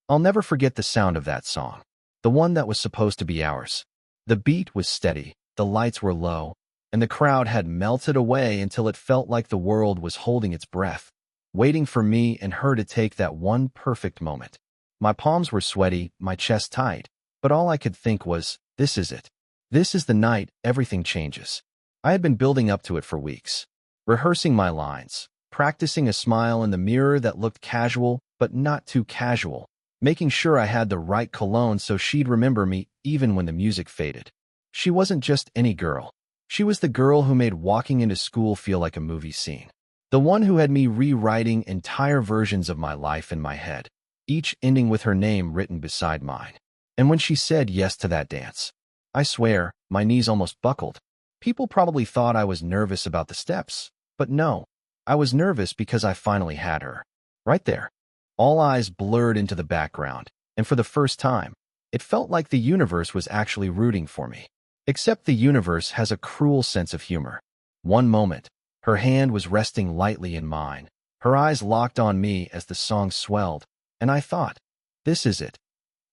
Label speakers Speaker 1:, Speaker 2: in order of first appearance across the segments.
Speaker 1: I'll never forget the sound of that song, the one that was supposed to be ours. The beat was steady, the lights were low, and the crowd had melted away until it felt like the world was holding its breath, waiting for me and her to take that one perfect moment. My palms were sweaty, my chest tight, but all I could think was, this is it. This is the night everything changes. I had been building up to it for weeks, rehearsing my lines, practicing a smile in the mirror that looked casual but not too casual, making sure I had the right cologne so she'd remember me even when the music faded. She wasn't just any girl. She was the girl who made walking into school feel like a movie scene. The one who had me rewriting entire versions of my life in my head, each ending with her name written beside mine. And when she said yes to that dance, I swear, my knees almost buckled. People probably thought I was nervous about the steps, but no, I was nervous because I finally had her. Right there. All eyes blurred into the background, and for the first time, it felt like the universe was actually rooting for me. Except the universe has a cruel sense of humor. One moment, her hand was resting lightly in mine. Her eyes locked on me as the song swelled, and I thought, this is it.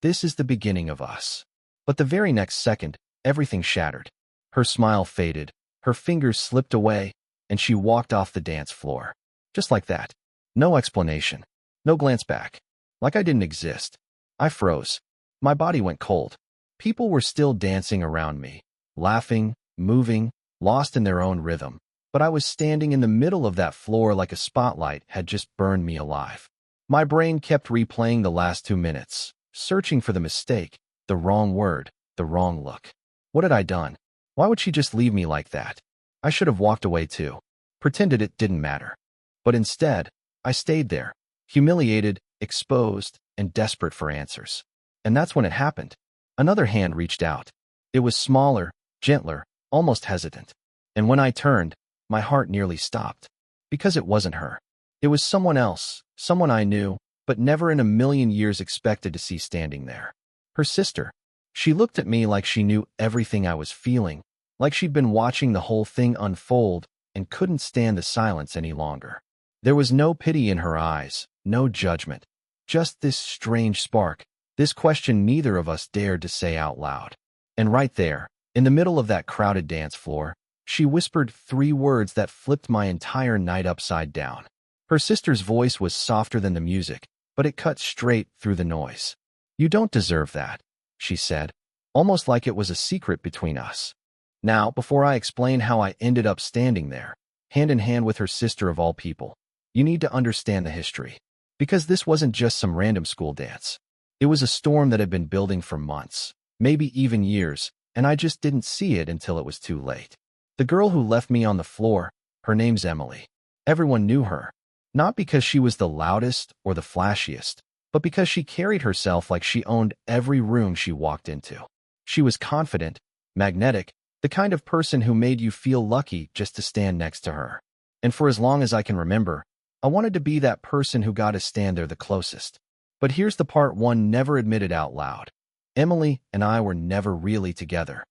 Speaker 1: This is the beginning of us. But the very next second, everything shattered. Her smile faded, her fingers slipped away, and she walked off the dance floor. Just like that. No explanation. No glance back. Like I didn't exist. I froze. My body went cold. People were still dancing around me, laughing, moving, lost in their own rhythm. But I was standing in the middle of that floor like a spotlight had just burned me alive. My brain kept replaying the last 2 minutes, searching for the mistake, the wrong word, the wrong look. What had I done? Why would she just leave me like that? I should have walked away too, pretended it didn't matter. But instead, I stayed there, humiliated, exposed, and desperate for answers. And that's when it happened. Another hand reached out. It was smaller, gentler, almost hesitant. And when I turned, my heart nearly stopped. Because it wasn't her. It was someone else, someone I knew, but never in a million years expected to see standing there. Her sister. She looked at me like she knew everything I was feeling, like she'd been watching the whole thing unfold and couldn't stand the silence any longer. There was no pity in her eyes, no judgment, just this strange spark, this question neither of us dared to say out loud. And right there, in the middle of that crowded dance floor, she whispered 3 words that flipped my entire night upside down. Her sister's voice was softer than the music, but it cut straight through the noise. "You don't deserve that," she said, almost like it was a secret between us. Now, before I explain how I ended up standing there, hand in hand with her sister of all people, you need to understand the history. Because this wasn't just some random school dance. It was a storm that had been building for months, maybe even years, and I just didn't see it until it was too late. The girl who left me on the floor, her name's Emily. Everyone knew her, not because she was the loudest or the flashiest, but because she carried herself like she owned every room she walked into. She was confident, magnetic, the kind of person who made you feel lucky just to stand next to her. And for as long as I can remember, I wanted to be that person who got to stand there the closest. But here's the part one never admitted out loud. Emily and I were never really together.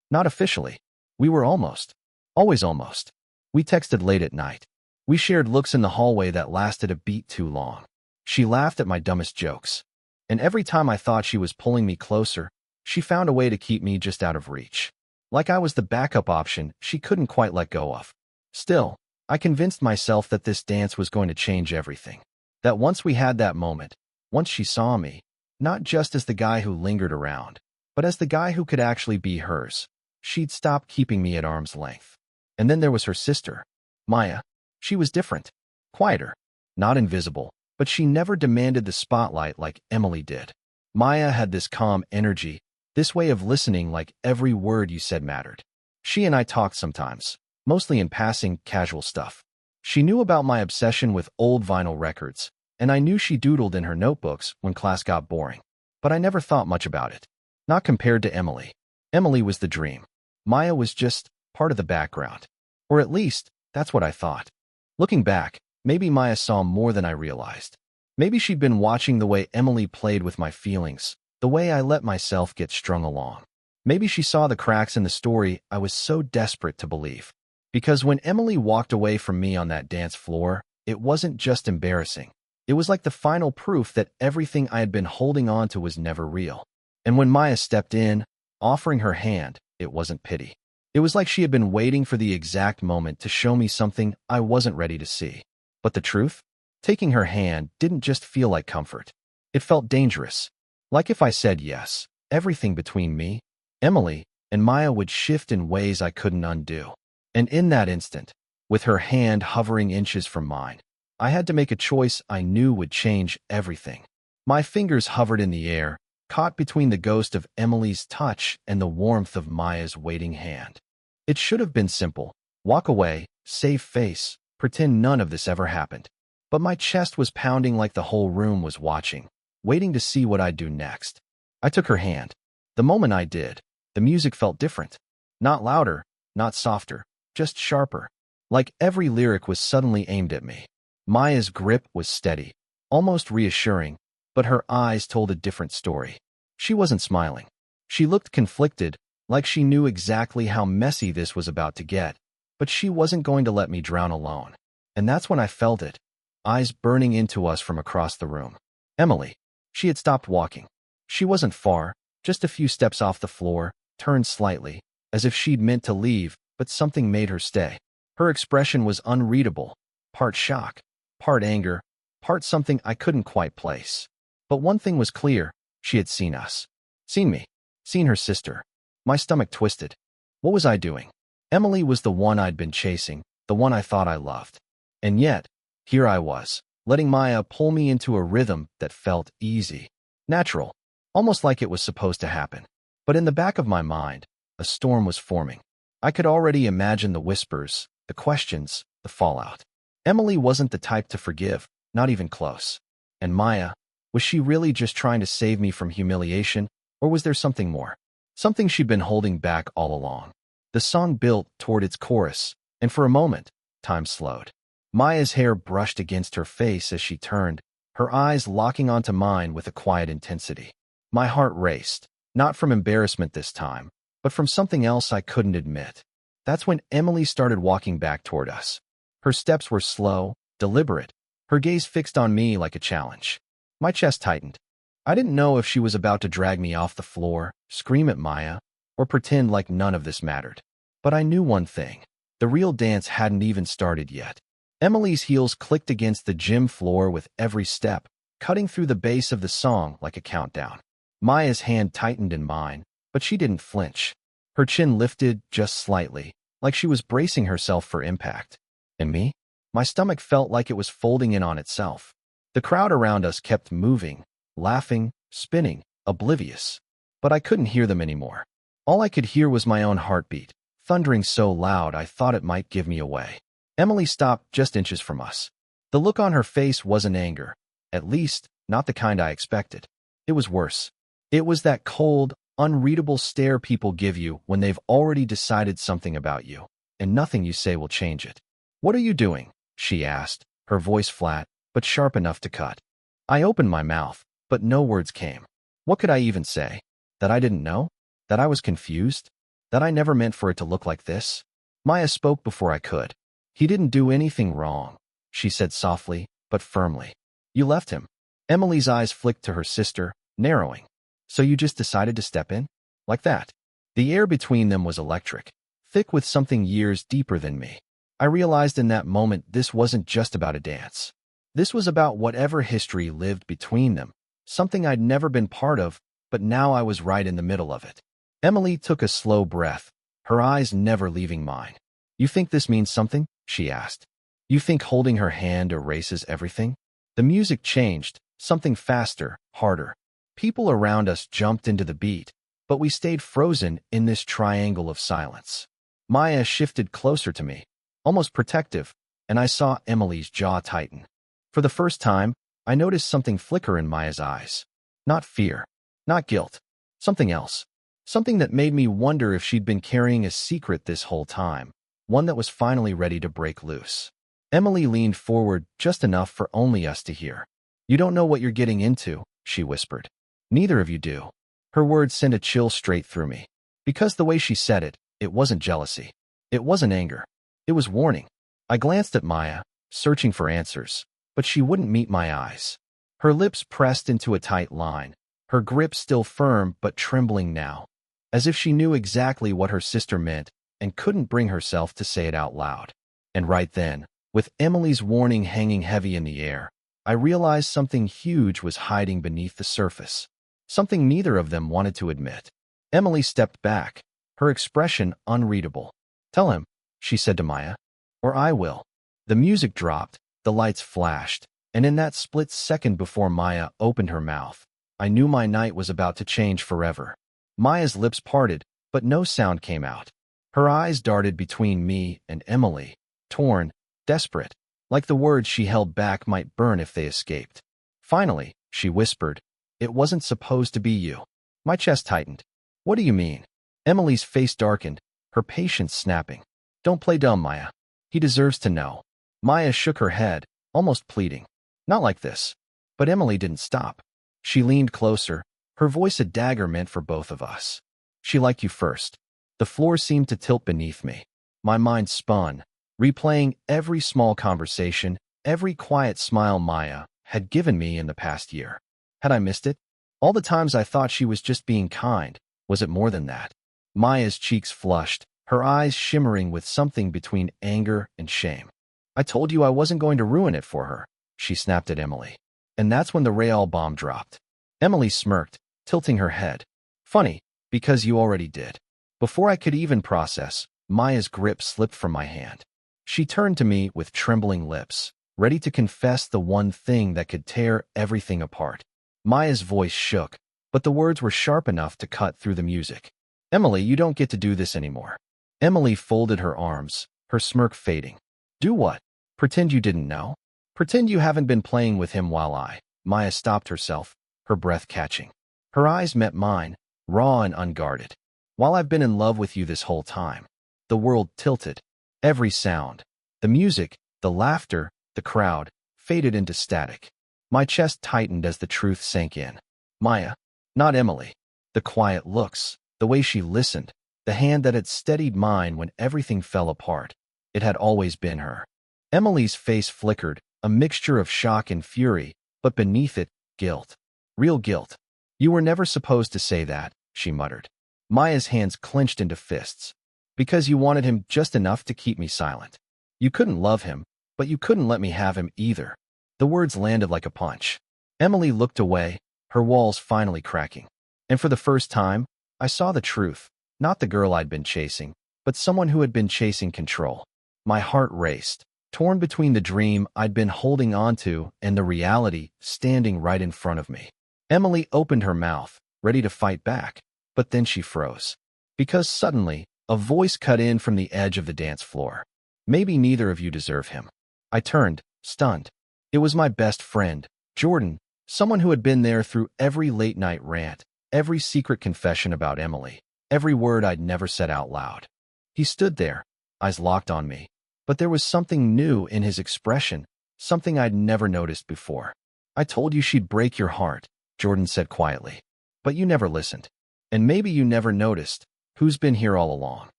Speaker 1: Not officially. We were almost. Always almost. We texted late at night. We shared looks in the hallway that lasted a beat too long. She laughed at my dumbest jokes. And every time I thought she was pulling me closer, she found a way to keep me just out of reach. Like I was the backup option she couldn't quite let go of. Still, I convinced myself that this dance was going to change everything. That once we had that moment, once she saw me, not just as the guy who lingered around, but as the guy who could actually be hers, she'd stop keeping me at arm's length. And then there was her sister, Maya. She was different, quieter, not invisible, but she never demanded the spotlight like Emily did. Maya had this calm energy, this way of listening like every word you said mattered. She and I talked sometimes, mostly in passing, casual stuff. She knew about my obsession with old vinyl records, and I knew she doodled in her notebooks when class got boring. But I never thought much about it. Not compared to Emily. Emily was the dream. Maya was just part of the background. Or at least, that's what I thought. Looking back, maybe Maya saw more than I realized. Maybe she'd been watching the way Emily played with my feelings, the way I let myself get strung along. Maybe she saw the cracks in the story I was so desperate to believe. Because when Emily walked away from me on that dance floor, it wasn't just embarrassing. It was like the final proof that everything I had been holding on to was never real. And when Maya stepped in, offering her hand, it wasn't pity. It was like she had been waiting for the exact moment to show me something I wasn't ready to see. But the truth? Taking her hand didn't just feel like comfort. It felt dangerous. Like if I said yes, everything between me, Emily, and Maya would shift in ways I couldn't undo. And in that instant, with her hand hovering inches from mine, I had to make a choice I knew would change everything. My fingers hovered in the air, caught between the ghost of Emily's touch and the warmth of Maya's waiting hand. It should have been simple. Walk away, save face, pretend none of this ever happened. But my chest was pounding like the whole room was watching, waiting to see what I'd do next. I took her hand. The moment I did, the music felt different. Not louder, not softer, just sharper. Like every lyric was suddenly aimed at me. Maya's grip was steady, almost reassuring, but her eyes told a different story. She wasn't smiling. She looked conflicted, like she knew exactly how messy this was about to get, but she wasn't going to let me drown alone. And that's when I felt it, eyes burning into us from across the room. Emily. She had stopped walking. She wasn't far, just a few steps off the floor, turned slightly, as if she'd meant to leave, but something made her stay. Her expression was unreadable, part shock, part anger, part something I couldn't quite place. But one thing was clear, she had seen us. Seen me. Seen her sister. My stomach twisted. What was I doing? Emily was the one I'd been chasing, the one I thought I loved. And yet, here I was, letting Maya pull me into a rhythm that felt easy, natural, almost like it was supposed to happen. But in the back of my mind, a storm was forming. I could already imagine the whispers, the questions, the fallout. Emily wasn't the type to forgive, not even close. And Maya, was she really just trying to save me from humiliation, or was there something more? Something she'd been holding back all along. The song built toward its chorus, and for a moment, time slowed. Maya's hair brushed against her face as she turned, her eyes locking onto mine with a quiet intensity. My heart raced, not from embarrassment this time, but from something else I couldn't admit. That's when Emily started walking back toward us. Her steps were slow, deliberate, her gaze fixed on me like a challenge. My chest tightened. I didn't know if she was about to drag me off the floor, scream at Maya, or pretend like none of this mattered. But I knew one thing. The real dance hadn't even started yet. Emily's heels clicked against the gym floor with every step, cutting through the bass of the song like a countdown. Maya's hand tightened in mine, but she didn't flinch. Her chin lifted just slightly, like she was bracing herself for impact. And me? My stomach felt like it was folding in on itself. The crowd around us kept moving, laughing, spinning, oblivious. But I couldn't hear them anymore. All I could hear was my own heartbeat, thundering so loud I thought it might give me away. Emily stopped just inches from us. The look on her face wasn't anger, at least, not the kind I expected. It was worse. It was that cold, unreadable stare people give you when they've already decided something about you, and nothing you say will change it. "What are you doing?" she asked, her voice flat, but sharp enough to cut. I opened my mouth, but no words came. What could I even say? That I didn't know? That I was confused? That I never meant for it to look like this? Maya spoke before I could. "He didn't do anything wrong," she said softly, but firmly. "You left him." Emily's eyes flicked to her sister, narrowing. "So you just decided to step in? Like that?" The air between them was electric, thick with something years deeper than me. I realized in that moment this wasn't just about a dance. This was about whatever history lived between them, something I'd never been part of, but now I was right in the middle of it. Emily took a slow breath, her eyes never leaving mine. "You think this means something?" she asked. "You think holding her hand erases everything?" The music changed, something faster, harder. People around us jumped into the beat, but we stayed frozen in this triangle of silence. Maya shifted closer to me, almost protective, and I saw Emily's jaw tighten. For the first time, I noticed something flicker in Maya's eyes. Not fear, not guilt, something else. Something that made me wonder if she'd been carrying a secret this whole time, one that was finally ready to break loose. Emily leaned forward just enough for only us to hear. "You don't know what you're getting into," she whispered. "Neither of you do." Her words sent a chill straight through me. Because the way she said it, it wasn't jealousy. It wasn't anger. It was warning. I glanced at Maya, searching for answers. but she wouldn't meet my eyes. Her lips pressed into a tight line, her grip still firm but trembling now, as if she knew exactly what her sister meant and couldn't bring herself to say it out loud. And right then, with Emily's warning hanging heavy in the air, I realized something huge was hiding beneath the surface, something neither of them wanted to admit. Emily stepped back, her expression unreadable. "Tell him," she said to Maya, "or I will." The music dropped, the lights flashed, and in that split second before Maya opened her mouth, I knew my night was about to change forever. Maya's lips parted, but no sound came out. Her eyes darted between me and Emily, torn, desperate, like the words she held back might burn if they escaped. Finally, she whispered, "It wasn't supposed to be you." My chest tightened. "What do you mean?" Emily's face darkened, her patience snapping. "Don't play dumb, Maya. He deserves to know." Maya shook her head, almost pleading. "Not like this." But Emily didn't stop. She leaned closer, her voice a dagger meant for both of us. "She liked you first." The floor seemed to tilt beneath me. My mind spun, replaying every small conversation, every quiet smile Maya had given me in the past year. Had I missed it? All the times I thought she was just being kind, was it more than that? Maya's cheeks flushed, her eyes shimmering with something between anger and shame. "I told you I wasn't going to ruin it for her," she snapped at Emily. And that's when the Real bomb dropped. Emily smirked, tilting her head. "Funny, because you already did." Before I could even process, Maya's grip slipped from my hand. She turned to me with trembling lips, ready to confess the one thing that could tear everything apart. Maya's voice shook, but the words were sharp enough to cut through the music. "Emily, you don't get to do this anymore." Emily folded her arms, her smirk fading. "Do what? Pretend you didn't know? Pretend you haven't been playing with him while I—" Maya stopped herself, her breath catching. Her eyes met mine, raw and unguarded. "While I've been in love with you this whole time." The world tilted. Every sound, the music, the laughter, the crowd, faded into static. My chest tightened as the truth sank in. Maya, not Emily. The quiet looks, the way she listened, the hand that had steadied mine when everything fell apart. It had always been her. Emily's face flickered, a mixture of shock and fury, but beneath it, guilt. Real guilt. "You were never supposed to say that," she muttered. Maya's hands clenched into fists. "Because you wanted him just enough to keep me silent. You couldn't love him, but you couldn't let me have him either." The words landed like a punch. Emily looked away, her walls finally cracking. And for the first time, I saw the truth. Not the girl I'd been chasing, but someone who had been chasing control. My heart raced, torn between the dream I'd been holding onto and the reality standing right in front of me. Emily opened her mouth, ready to fight back, but then she froze. Because suddenly, a voice cut in from the edge of the dance floor. "Maybe neither of you deserve him." I turned, stunned. It was my best friend, Jordan, someone who had been there through every late-night rant, every secret confession about Emily, every word I'd never said out loud. He stood there, eyes locked on me, but there was something new in his expression, something I'd never noticed before. "I told you she'd break your heart," Jordan said quietly. "But you never listened. And maybe you never noticed who's been here all along."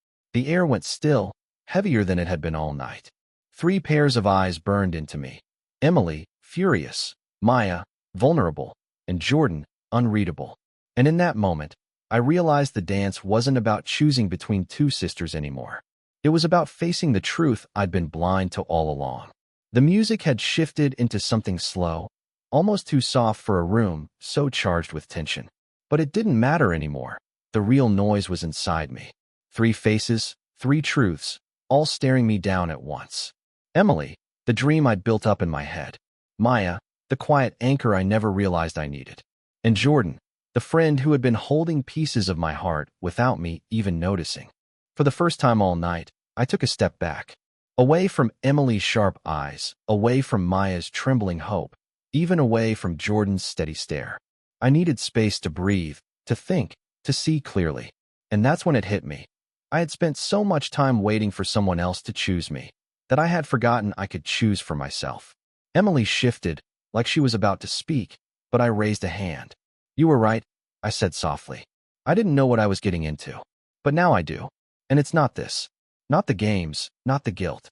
Speaker 1: The air went still, heavier than it had been all night. 3 pairs of eyes burned into me. Emily, furious, Maya, vulnerable, and Jordan, unreadable. And in that moment, I realized the dance wasn't about choosing between 2 sisters anymore. It was about facing the truth I'd been blind to all along. The music had shifted into something slow, almost too soft for a room so charged with tension. But it didn't matter anymore. The real noise was inside me. 3 faces, 3 truths, all staring me down at once. Emily, the dream I'd built up in my head. Maya, the quiet anchor I never realized I needed. And Jordan, the friend who had been holding pieces of my heart without me even noticing. For the first time all night, I took a step back. Away from Emily's sharp eyes, away from Maya's trembling hope, even away from Jordan's steady stare. I needed space to breathe, to think, to see clearly. And that's when it hit me. I had spent so much time waiting for someone else to choose me, that I had forgotten I could choose for myself. Emily shifted, like she was about to speak, but I raised a hand. "You were right," I said softly. "I didn't know what I was getting into. But now I do. And it's not this. Not the games, not the guilt."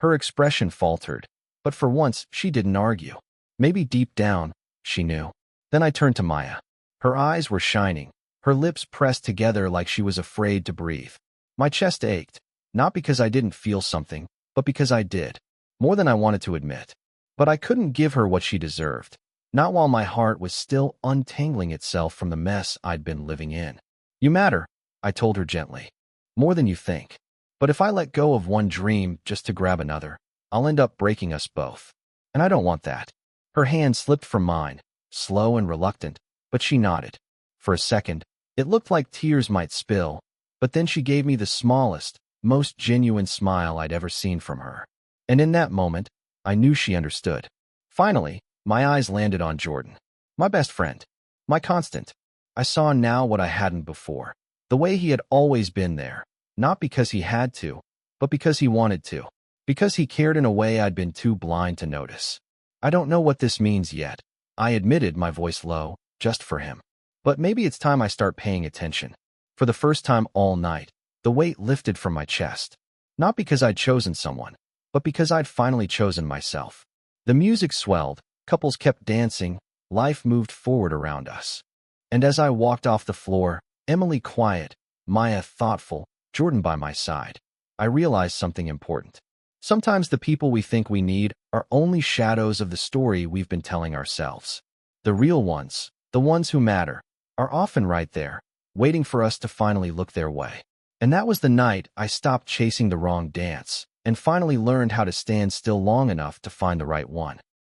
Speaker 1: Her expression faltered. But for once, she didn't argue. Maybe deep down, she knew. Then I turned to Maya. Her eyes were shining, her lips pressed together like she was afraid to breathe. My chest ached, not because I didn't feel something, but because I did, more than I wanted to admit. But I couldn't give her what she deserved, not while my heart was still untangling itself from the mess I'd been living in. You matter, I told her gently. More than you think. But if I let go of one dream just to grab another, I'll end up breaking us both. And I don't want that. Her hand slipped from mine, slow and reluctant, but she nodded. For a second, it looked like tears might spill, but then she gave me the smallest, most genuine smile I'd ever seen from her. And in that moment, I knew she understood. Finally, my eyes landed on Jordan. My best friend. My constant. I saw now what I hadn't before. The way he had always been there. Not because he had to, but because he wanted to. Because he cared in a way I'd been too blind to notice. I don't know what this means yet, I admitted, my voice low, just for him. But maybe it's time I start paying attention. For the first time all night, the weight lifted from my chest. Not because I'd chosen someone, but because I'd finally chosen myself. The music swelled, couples kept dancing, life moved forward around us. And as I walked off the floor, Emily quiet, Maya thoughtful, Jordan by my side, I realized something important. Sometimes the people we think we need are only shadows of the story we've been telling ourselves. The real ones, the ones who matter, are often right there, waiting for us to finally look their way. And that was the night I stopped chasing the wrong dance and finally learned how to stand still long enough to find the right one.